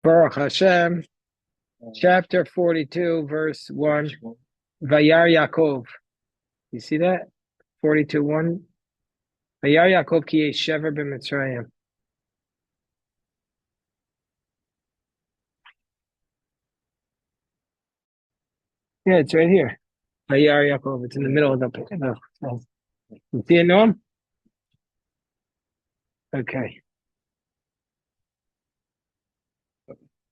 Baruch Hashem, chapter 42, verse 1. Vayar Yaakov. You see that? 42:1. Vayar Yaakov ki yesh shever b'Mitzrayim. Yeah, it's right here. Vayar Yaakov. It's in the middle of the. You see it, Noam? Okay.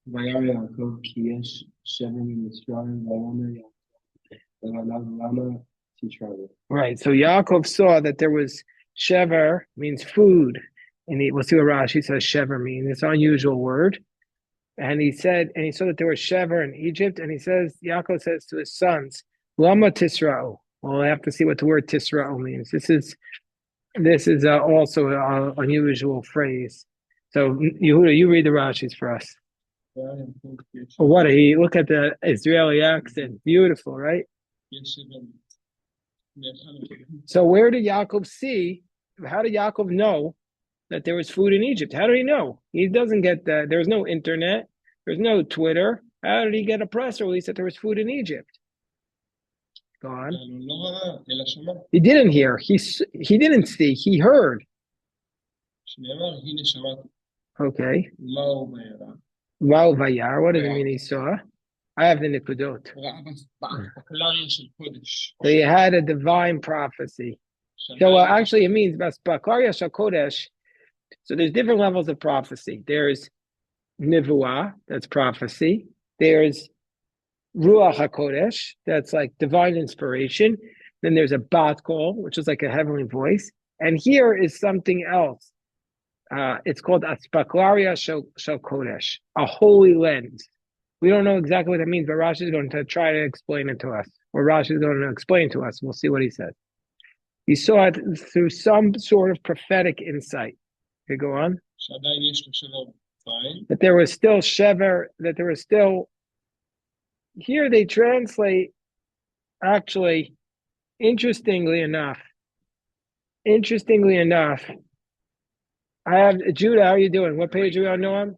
וירא יעקב כי יש שבר במצרים ויאמר יעקב למה תתרבה. Right. So Yaakov saw that there was shever means food, and we'll see what Rashi says shever means. It's an unusual word. And he saw that there was shever in Egypt, and Yaakov says to his sons, Lama Tisra'u. Well, I have to see what the word Tisra'u means. This is also an unusual phrase. So Yehuda, you read the Rashis for us. Look at the Israeli accent. Beautiful, right? So where did Yaakov see? How did Yaakov know that there was food in Egypt? How did he know? He doesn't get that. There's no internet. There's no Twitter. How did he get a press release that there was food in Egypt? Go on. He didn't hear. He didn't see. He heard. Okay. Wow, Vayar. What does it mean he saw? I have the Nikudot. So he had a divine prophecy. So actually it means Basbaklaria Shakodesh. So there's different levels of prophecy. There's Nivuah, that's prophecy. There's Ruach HaKodesh, that's like divine inspiration. Then there's a Bat Kol, which is like a heavenly voice. And here is something else. It's called Aspaklaria Shel Kodesh, a holy lens. We don't know exactly what that means, but Rashi is going to try to explain it to us. Or Rashi is going to explain to us. We'll see what he says. He saw it through some sort of prophetic insight. Okay, go on. That there was still shever, that there was still... Here they translate, actually, interestingly enough, I have, Judah, how are you doing? What page are we on, Noam?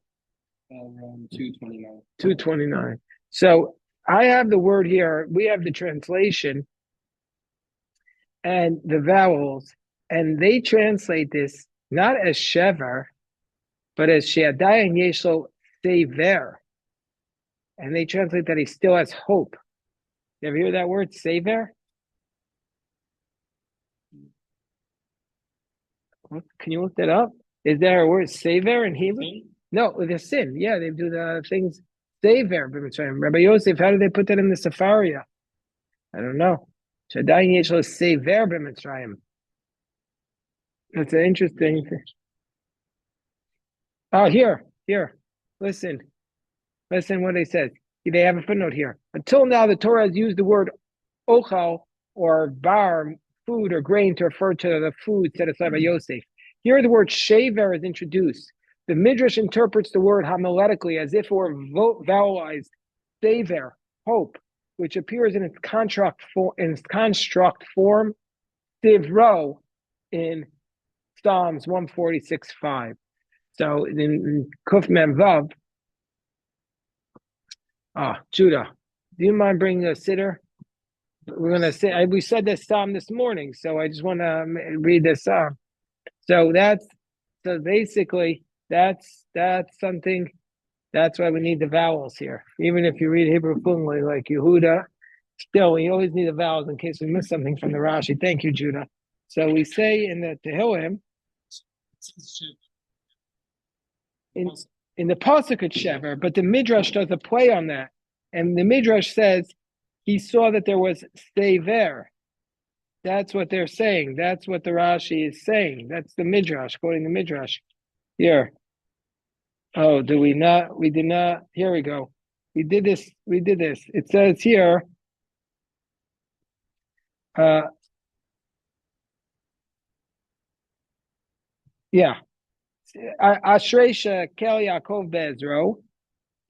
229. 229. So I have the word here. We have the translation and the vowels, and they translate this not as shever, but as she'adayin yeshlo sever. And they translate that he still has hope. You ever hear that word, sever? Can you look that up? Is there a word sever in Hebrew? No, with a sin. Yeah, they do the things sever. Rabbi Yosef, how do they put that in the Sefaria? I don't know. Shadayin yeshlo sever b'Mitzrayim. That's an interesting thing. Oh, here. Listen what they said. They have a footnote here. Until now, the Torah has used the word ochal or bar, food or grain, to refer to the food set aside by Yosef. Here, the word shaver is introduced. The Midrash interprets the word homiletically as if it were vowelized sever, hope, which appears in its construct form, sivro, in Psalms 146:5. So in Kuf Mem Vav, Judah, do you mind bringing a sitter? We're gonna say we said this psalm this morning, so I just want to read this psalm. So basically that's something. That's why we need the vowels here. Even if you read Hebrew fluently like Yehuda, still we always need the vowels in case we miss something from the Rashi. Thank you, Judah. So we say in the Tehillim, in the pasuk it's shever, but the Midrash does a play on that, and the Midrash says he saw that there was sever. That's what they're saying. That's what the Rashi is saying. That's the Midrash, quoting the Midrash. Here. Oh, do we not? We did not. Here we go. We did this. It says here. Yeah. Ashreisha Kel Yaakov Bezro,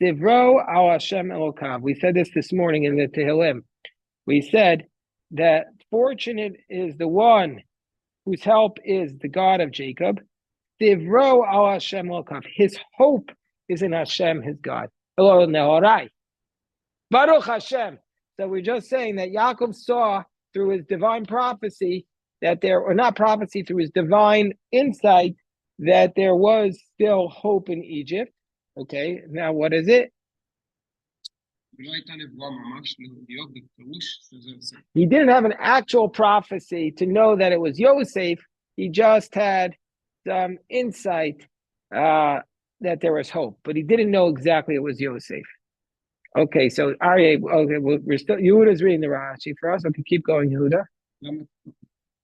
Divro Al Hashem Elokav. We said this morning in the Tehillim. We said that fortunate is the one whose help is the God of Jacob. Divro Al Hashem Elokav. His hope Isn't Hashem his God? Hello, Nehorai. Baruch Hashem. So we're just saying that Yaakov saw through his divine prophecy that there, or not prophecy, through his divine insight, that there was still hope in Egypt. Okay, now what is it? He didn't have an actual prophecy to know that it was Yosef. He just had some insight that there was hope, but he didn't know exactly it was Yosef. Okay, so Aryeh, okay, we're still, Yehuda's reading the Rashi for us. Okay, keep going, Yehuda.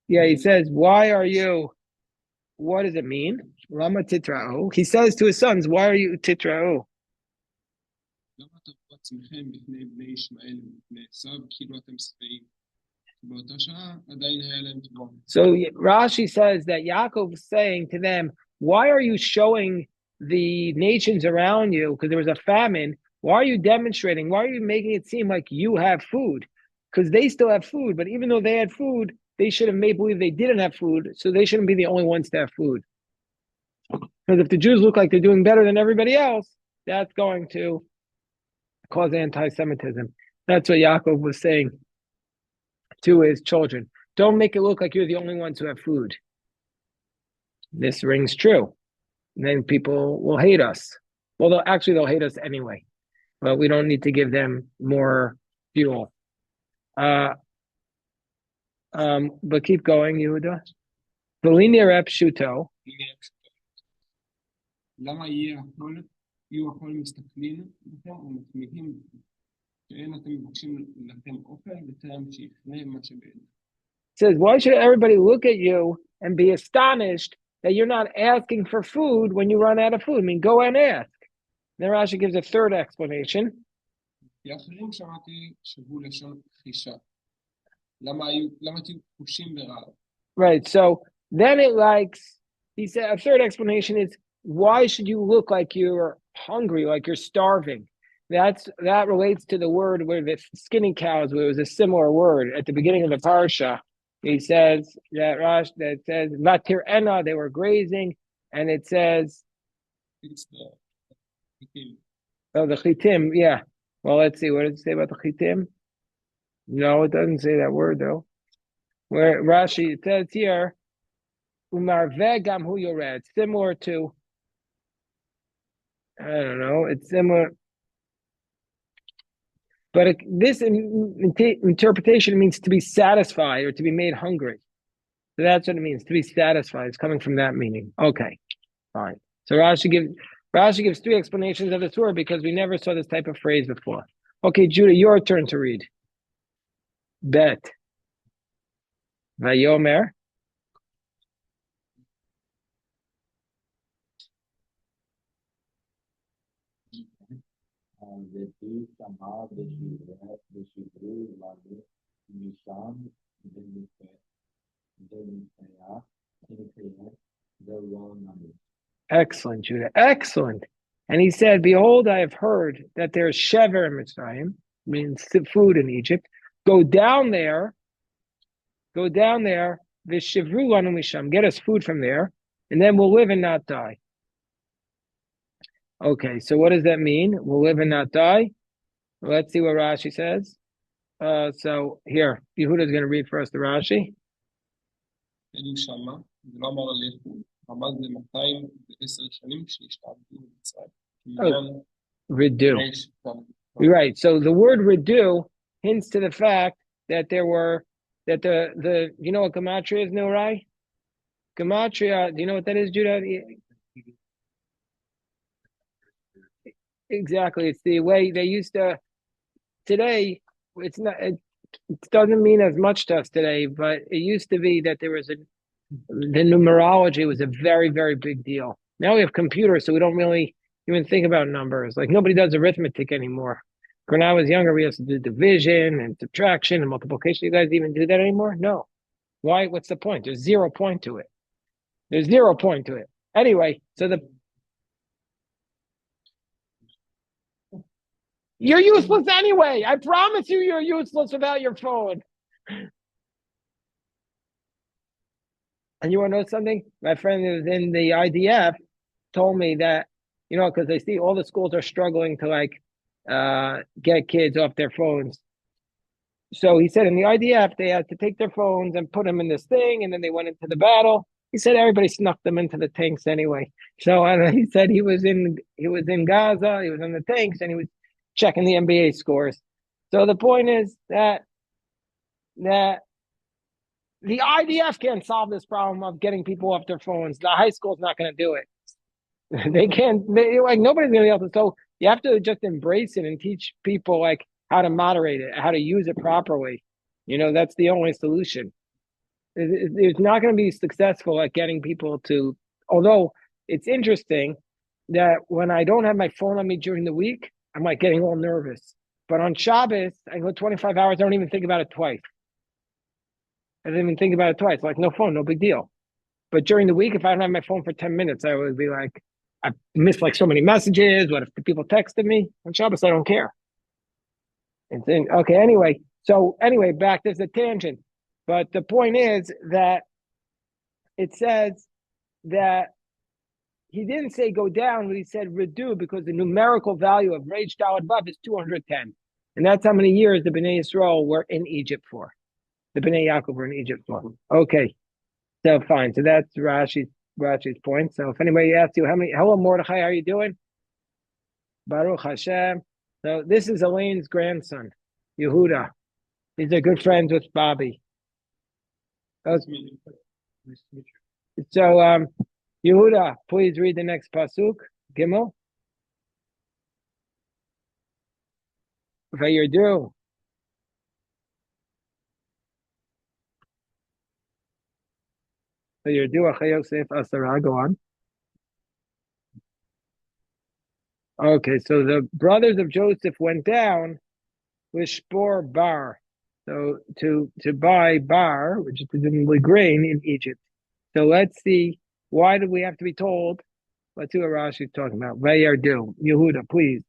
Yeah, he says, why are you, what does it mean? Lama titra'u. He says to his sons, why are you titra'u? So Rashi says that Yaakov was saying to them, why are you showing the nations around you, because there was a famine, why are you demonstrating, why are you making it seem like you have food? Because they still have food, but even though they had food, they should have made believe they didn't have food, so they shouldn't be the only ones to have food. Because if the Jews look like they're doing better than everybody else, that's going to cause anti-Semitism. That's what Yaakov was saying to his children. Don't make it look like you're the only ones who have food. This rings true. And then people will hate us. Well, they'll hate us anyway. But we don't need to give them more fuel. But keep going, Yehuda. Velini rep shuto. Says, why should everybody look at you and be astonished that you're not asking for food when you run out of food? I mean, go and ask. Then Rashi gives a third explanation. Right, so then it likes, he said, a third explanation is, why should you look like you're hungry, like you're starving? That relates to the word where the skinny cows, where it was a similar word at the beginning of the parsha. He says that says Vatir Ena, they were grazing, and it says the chitim, yeah. Well, let's see, what does it say about the chitim? No, it doesn't say that word though. Where Rashi, it says here, Umarve gam hu yored, similar to, I don't know, it's similar. But this interpretation means to be satisfied or to be made hungry. So that's what it means, to be satisfied. It's coming from that meaning. Okay, fine. So Rashi gives three explanations of this word because we never saw this type of phrase before. Okay, Judah, your turn to read. Bet. Vayomer. Excellent, Judah. Excellent. And he said, behold, I have heard that there is shever in Mitzrayim, means food in Egypt. Go down there, v'shivru lanu misham, get us food from there, and then we'll live and not die. Okay, so what does that mean? We'll live and not die? Let's see what Rashi says. So here, Yehuda is going to read for us the Rashi. Redu. Right. So the word redu hints to the fact that there were the you know what gematria is, Norai? Gematria, do you know what that is, Judah? Exactly. It's the way they used to. Today, it's not. It doesn't mean as much to us today, but it used to be that there was the numerology was a very, very big deal. Now we have computers, so we don't really even think about numbers. Like nobody does arithmetic anymore. When I was younger, we used to do division and subtraction and multiplication. You guys even do that anymore? No. Why? What's the point? There's 0 point to it. There's 0 point to it. Anyway, so you're useless anyway. I promise you, you're useless without your phone. And you want to know something? My friend who was in the IDF told me that, because they see all the schools are struggling to get kids off their phones. So he said in the IDF, they had to take their phones and put them in this thing, and then they went into the battle. He said everybody snuck them into the tanks anyway. So he said he was in Gaza, he was in the tanks, and he was checking the NBA scores. So the point is that the IDF can't solve this problem of getting people off their phones. The high school's not going to do it. They can't. Nobody's going to be able to. So you have to just embrace it and teach people how to moderate it, how to use it properly. That's the only solution. It's not going to be successful at getting people to. Although it's interesting that when I don't have my phone on me during the week, I'm getting all nervous. But on Shabbos, I go 25 hours. I don't even think about it twice. No phone, no big deal. But during the week, if I don't have my phone for 10 minutes, I would be I missed so many messages. What if the people texted me? On Shabbos, I don't care. Okay, anyway. So anyway, back, there's a tangent. But the point is that it says that he didn't say go down, but he said redu, because the numerical value of Reish Daled Vav is 210. And that's how many years the Bnei Yisrael were in Egypt for. The Bnei Yaakov were in Egypt for. Okay. So fine. So that's Rashi's point. So if anybody asks you hello Mordechai, how are you doing? Baruch Hashem. So this is Elaine's grandson, Yehuda. These are good friends with Bobby. So Yehuda, please read the next pasuk, Gimel. Vayirdu. Vayirdu achei Yosef asara. Go on. Okay, so the brothers of Joseph went down with Shpor Bar, so to buy bar, which is presumably grain in Egypt. So let's see, why do we have to be told? Let's see what Rashi is talking about. Vayardu, Yehuda, please.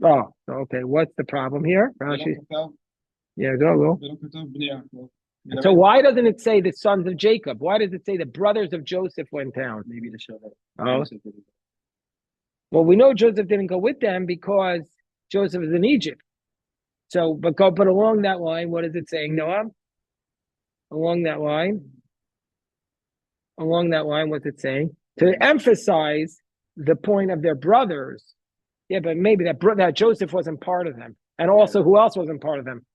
Oh, okay. What's the problem here, Rashi? Yeah, go. So why doesn't it say the sons of Jacob? Why does it say the brothers of Joseph went down? Maybe to show that. Oh. Well, we know Joseph didn't go with them because Joseph is in Egypt. So, but along that line, what is it saying, Noam? Along that line, what's it saying? To emphasize the point of their brothers. Yeah, but maybe that Joseph wasn't part of them. And also, who else wasn't part of them?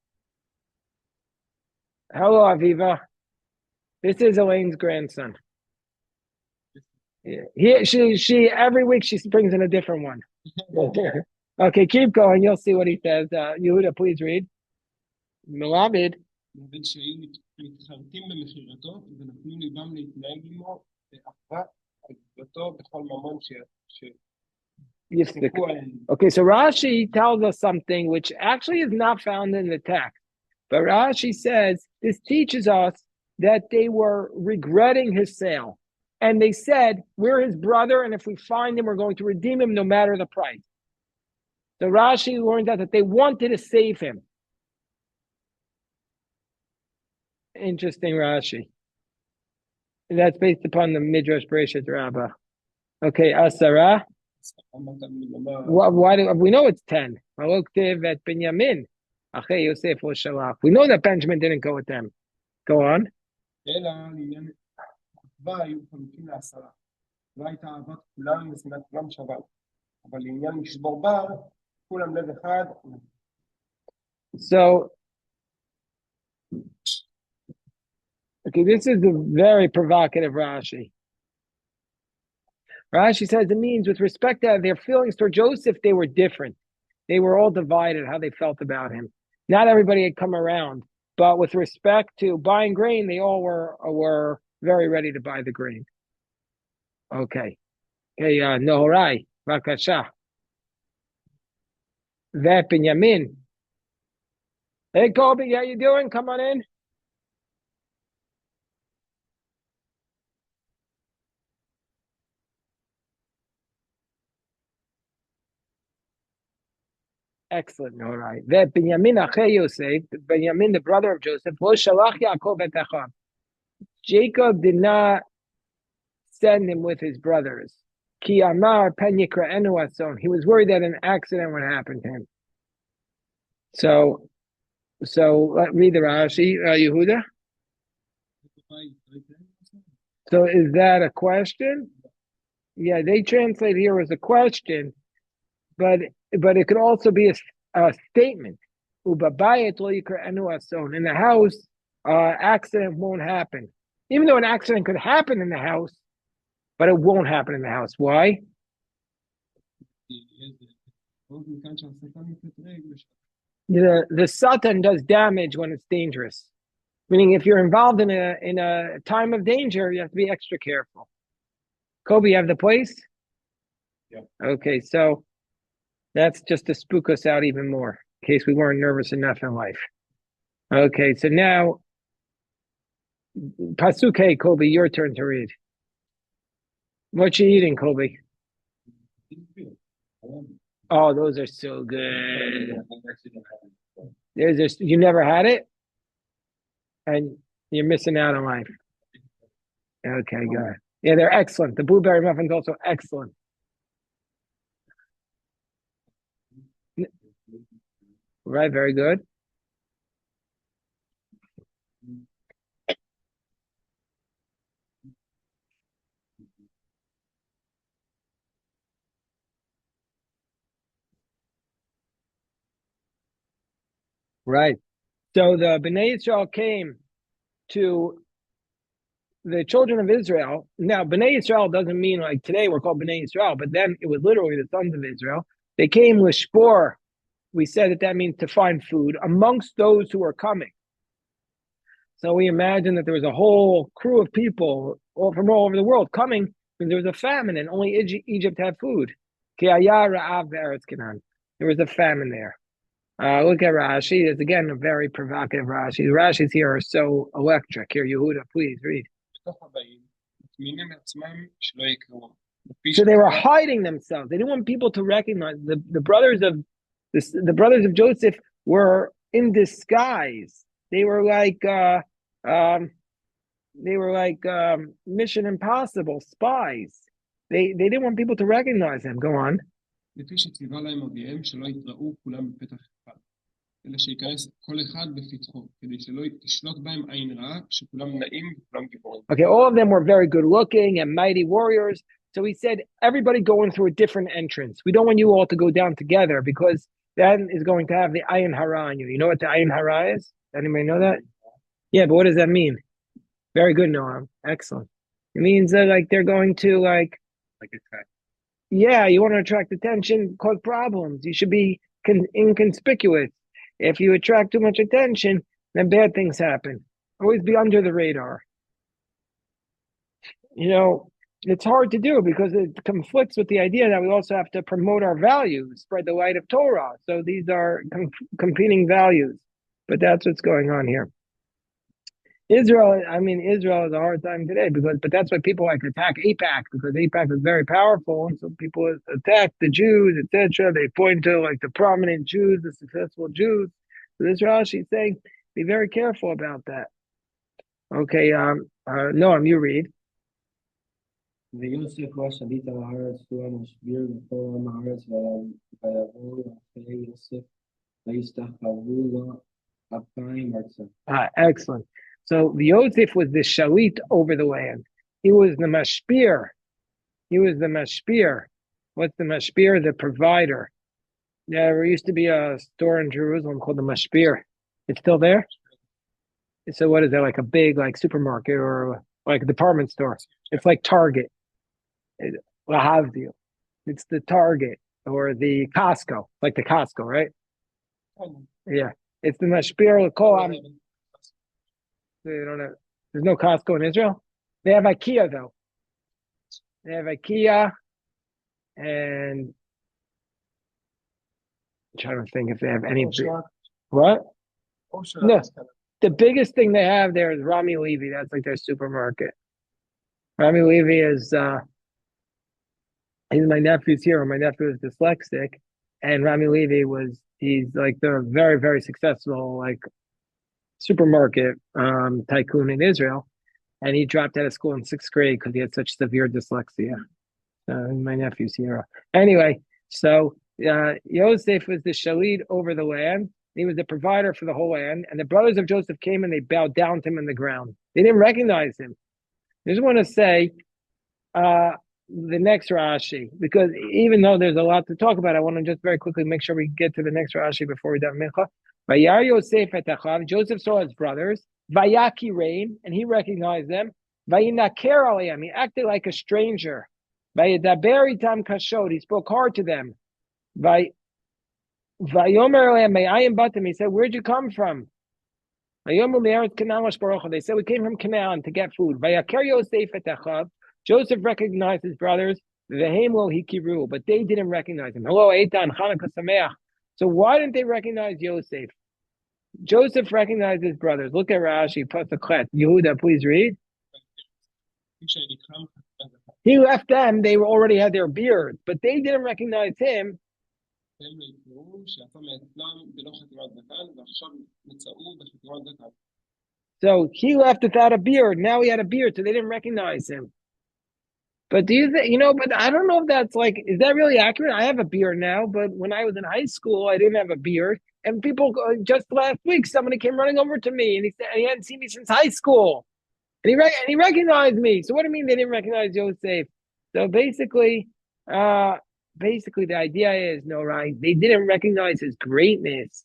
Hello, Aviva. This is Elaine's grandson. Yeah. She every week she brings in a different one. Okay, keep going. You'll see what he says. Yehuda, please read. Melamed. Okay, so Rashi tells us something which actually is not found in the text. But Rashi says this teaches us that they were regretting his sale. And they said, we're his brother, and if we find him, we're going to redeem him no matter the price. So Rashi learned that they wanted to save him. Interesting Rashi. And that's based upon the Midrash Bereshit Rabbah. Okay, Asara. Why do we know it's 10? We know that Benjamin didn't go with them. Go on. So, okay, this is a very provocative Rashi. Rashi says it means with respect to their feelings toward Joseph, they were different. They were all divided, how they felt about him. Not everybody had come around, but with respect to buying grain, they all were very ready to buy the grain. Okay. Okay, Nohorai, Vakasha. Vet Binyamin. Hey, Kobe, how you doing? Come on in. Excellent. All right. Benjamin Yosef, Benjamin, the brother of Joseph, Jacob did not send him with his brothers. Ki amar pen yikra'enu ason. He was worried that an accident would happen to him. So let read the Rashi, Yehuda. So is that a question? Yeah, they translate here as a question, but it could also be a statement. In the house, accident won't happen. Even though an accident could happen in the house, but it won't happen in the house. Why? The Satan does damage when it's dangerous. Meaning, if you're involved in a time of danger, you have to be extra careful. Kobe, you have the place? Yeah. Okay, so that's just to spook us out even more, in case we weren't nervous enough in life. Okay, so now, Pasuk Hey, Kobe, your turn to read. What you eating, Kobe? Oh, those are so good. You never had it? And you're missing out on life. Okay, good. Yeah, they're excellent. The blueberry muffin's also excellent. Right, very good. Right. So the Bnei Yisrael came to the children of Israel. Now, Bnei Yisrael doesn't mean like today we're called Bnei Yisrael, but then it was literally the sons of Israel. They came with shpor. We said that means to find food amongst those who were coming. So we imagine that there was a whole crew of people from all over the world coming because there was a famine and only Egypt had food. There was a famine there. Look at Rashi. It's again a very provocative Rashi. The Rashis here are so electric. Here, Yehuda, please read. So they were hiding themselves. They didn't want people to recognize the brothers of the brothers of Joseph were in disguise. They were like Mission Impossible spies. They didn't want people to recognize them. Go on. לפי שציווה להם אביהם שלא יתראו כולם בפתח אחד, אלא שייכנס כל אחד בפתחו, כדי שלא תשלוט בהם עין רעה, שכולם נעים וכולם גיבורים. Okay, all of them were very good looking and mighty warriors. So he said, everybody going through a different entrance. We don't want you all to go down together because that is going to have the ayin hara on you. You know what the ayin hara is? Anybody know that? Yeah, but what does that mean? Very good, Noam. Excellent. It means that like they're going to like attack. Yeah, you want to attract attention, cause problems. You should be inconspicuous. If you attract too much attention, then bad things happen. Always be under the radar. You know, it's hard to do because it conflicts with the idea that we also have to promote our values, spread the light of Torah. So these are competing values, but that's what's going on here. Israel is a hard time today but that's why people like to attack AIPAC because AIPAC is very powerful, and so people attack the Jews, etc. They point to like the prominent Jews, the successful Jews. So this Rashi is saying, be very careful about that. Okay, Noam, you read. ויוסף הוא השליט על הארץ, הוא המשביר לכל עם הארץ, ויבואו אחרי יוסף, ויסתחוו לו אפיים ארצה. Excellent. So Yosef was the shalit over the land. He was the mashpir. What's the mashpir? The provider. Yeah, there used to be a store in Jerusalem called the mashpir. It's still there? So what is that, like a big like supermarket or like a department store? It's like Target. Lahavdil. It's the Target or the Costco, like the Costco, right? Yeah. It's the mashpir l'kol. They don't have, there's no Costco in Israel. They have IKEA though. They have IKEA, and I'm trying to think if they have any. What? No, the biggest thing they have there is Rami Levy. That's like their supermarket. Rami Levy is he's my nephew's hero. My nephew is dyslexic, and Rami Levy he's like the very, very successful like supermarket tycoon in Israel, and he dropped out of school in 6th grade because he had such severe dyslexia. My nephew's hero. Anyway, so Yosef was the shalit over the land. He was the provider for the whole land. And the brothers of Joseph came and they bowed down to him in the ground. They didn't recognize him. I just want to say the next Rashi, because even though there's a lot to talk about, I want to just very quickly make sure we get to the next Rashi before we daven mincha. Vayar Yosef et achav. Joseph saw his brothers. Vayaki rein, and he recognized them. Vayinaker aliyam. He acted like a stranger. Vayedaber itam kashod. He spoke hard to them. Vayomer aliyam me'ayim batim. He said, "Where'd you come from?" They said, "We came from Canaan to get food." Vayaker Yosef et achav. Joseph recognized his brothers. Vehem lo hikiru, but they didn't recognize him. Hello, Eitan, Chanukah Sameach. So why didn't they recognize Yosef? Joseph recognized his brothers. Look at Rashi, Pasuk. Yehuda, please read. He left them. They already had their beards, but they didn't recognize him. So he left without a beard. Now he had a beard, so they didn't recognize him. But do you think, but I don't know if that's is that really accurate? I have a beard now, but when I was in high school, I didn't have a beard. And people, just last week, somebody came running over to me and he said he hadn't seen me since high school. And he recognized me. So what do you mean they didn't recognize Yosef? So basically the idea is, right? They didn't recognize his greatness.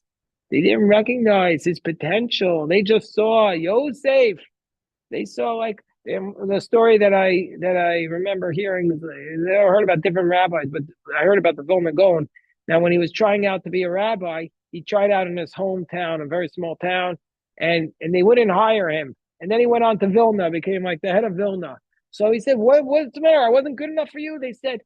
They didn't recognize his potential. They just saw Yosef. They saw the story that I remember hearing. I heard about different rabbis, but I heard about the Vilna Gaon. Now, when he was trying out to be a rabbi, he tried out in his hometown, a very small town, and they wouldn't hire him. And then he went on to Vilna, became the head of Vilna. So he said, what's the matter? I wasn't good enough for you? They said,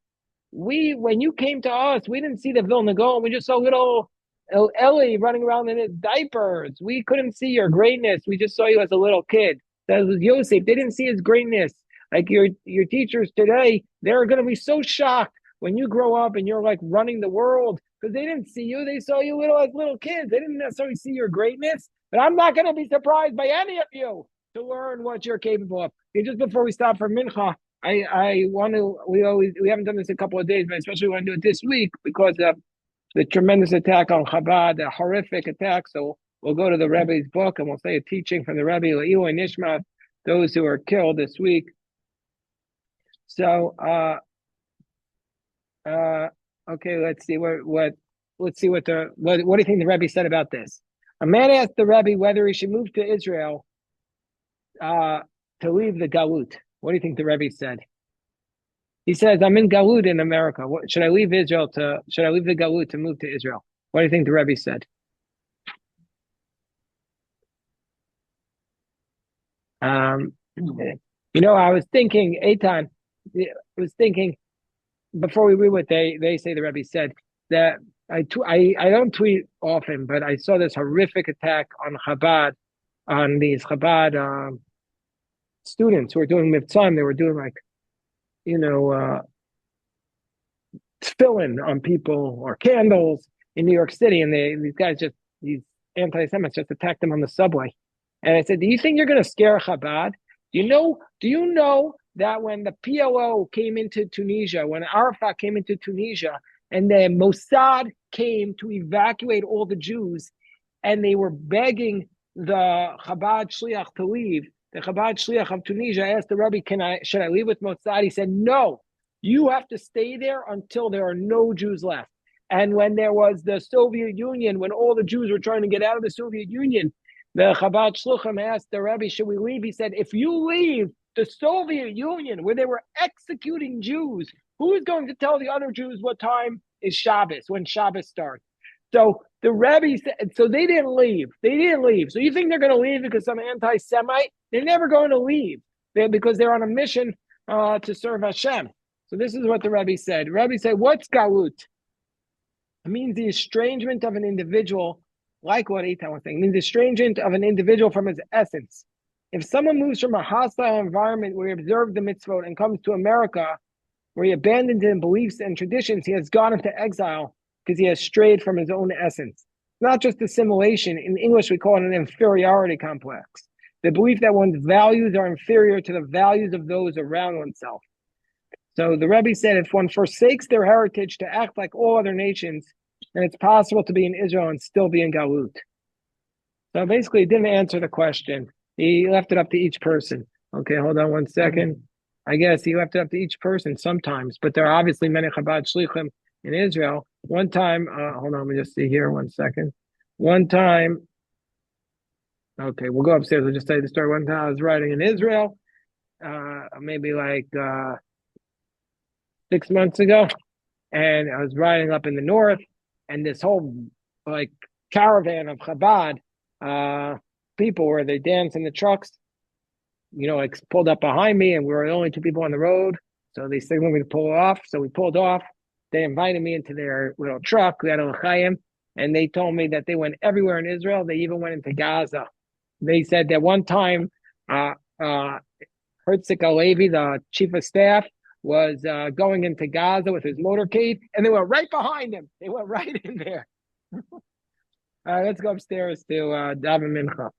when you came to us, we didn't see the Vilna Gaon. We just saw little Eli running around in his diapers. We couldn't see your greatness. We just saw you as a little kid. That was Yosef. They didn't see his greatness. Like your teachers today, they're going to be so shocked when you grow up and you're running the world, because they didn't see you. They saw you as little kids. They didn't necessarily see your greatness. But I'm not going to be surprised by any of you to learn what you're capable of. And just before we stop for mincha, I want to. We haven't done this in a couple of days, but especially want to do it this week because of the tremendous attack on Chabad, the horrific attack. So we'll go to the Rebbe's book and we'll say a teaching from the Rebbe, Le'ilu and Nishmat, those who were killed this week. So, okay, let's see what do you think the Rebbe said about this? A man asked the Rebbe whether he should move to Israel to leave the Galut. What do you think the Rebbe said? He says, "I'm in Galut in America. Should I leave the Galut to move to Israel?" What do you think the Rebbe said? I was thinking, Eitan, before we read what they say the Rebbe said, that I don't tweet often, but I saw this horrific attack on Chabad, on these Chabad students who were doing mitzvah. They were doing tefillin on people or candles in New York City, and these anti-Semites just attacked them on the subway. And I said, "Do you think you're going to scare Chabad? Do you know that when the PLO came into Tunisia, when Arafat came into Tunisia, and the Mossad came to evacuate all the Jews, and they were begging the Chabad Shliach to leave, the Chabad Shliach of Tunisia asked the Rebbe, should I leave with Mossad? He said, no, you have to stay there until there are no Jews left. And when there was the Soviet Union, when all the Jews were trying to get out of the Soviet Union, the Chabad Shluchim asked the Rebbe, should we leave? He said, if you leave the Soviet Union, where they were executing Jews, who is going to tell the other Jews what time is Shabbos, when Shabbos starts? So the Rebbe said, so they didn't leave. They didn't leave. So you think they're going to leave because some anti-Semite? They're never going to leave because they're on a mission to serve Hashem. So this is what the Rebbe said. The Rebbe said, what's galut? It means the estrangement of an individual, like what Eitan was saying. It means the estrangement of an individual from his essence. If someone moves from a hostile environment where he observed the mitzvot and comes to America, where he abandons his beliefs and traditions, he has gone into exile because he has strayed from his own essence. Not just assimilation. In English, we call it an inferiority complex. the belief that one's values are inferior to the values of those around oneself. So the Rebbe said if one forsakes their heritage to act like all other nations, then it's possible to be in Israel and still be in Galut. So basically, he didn't answer the question. He left it up to each person. Okay, hold on one second. I guess he left it up to each person sometimes, but there are obviously many Chabad Shlichim in Israel. One time, hold on, let me just see here 1 second. One time, okay, we'll go upstairs. I'll just tell you the story. One time I was riding in Israel, maybe like 6 months ago, and I was riding up in the north, and this whole like caravan of Chabad people where they dance in the trucks, like pulled up behind me, and we were the only two people on the road. So they signaled me to pull off. So we pulled off. They invited me into their little truck. We had a l'chaim, and they told me that they went everywhere in Israel. They even went into Gaza. They said that one time, Herzig Alevi, the chief of staff, was going into Gaza with his motorcade, and they were right behind him. They went right in there. All right, let's go upstairs to Daven Mincha.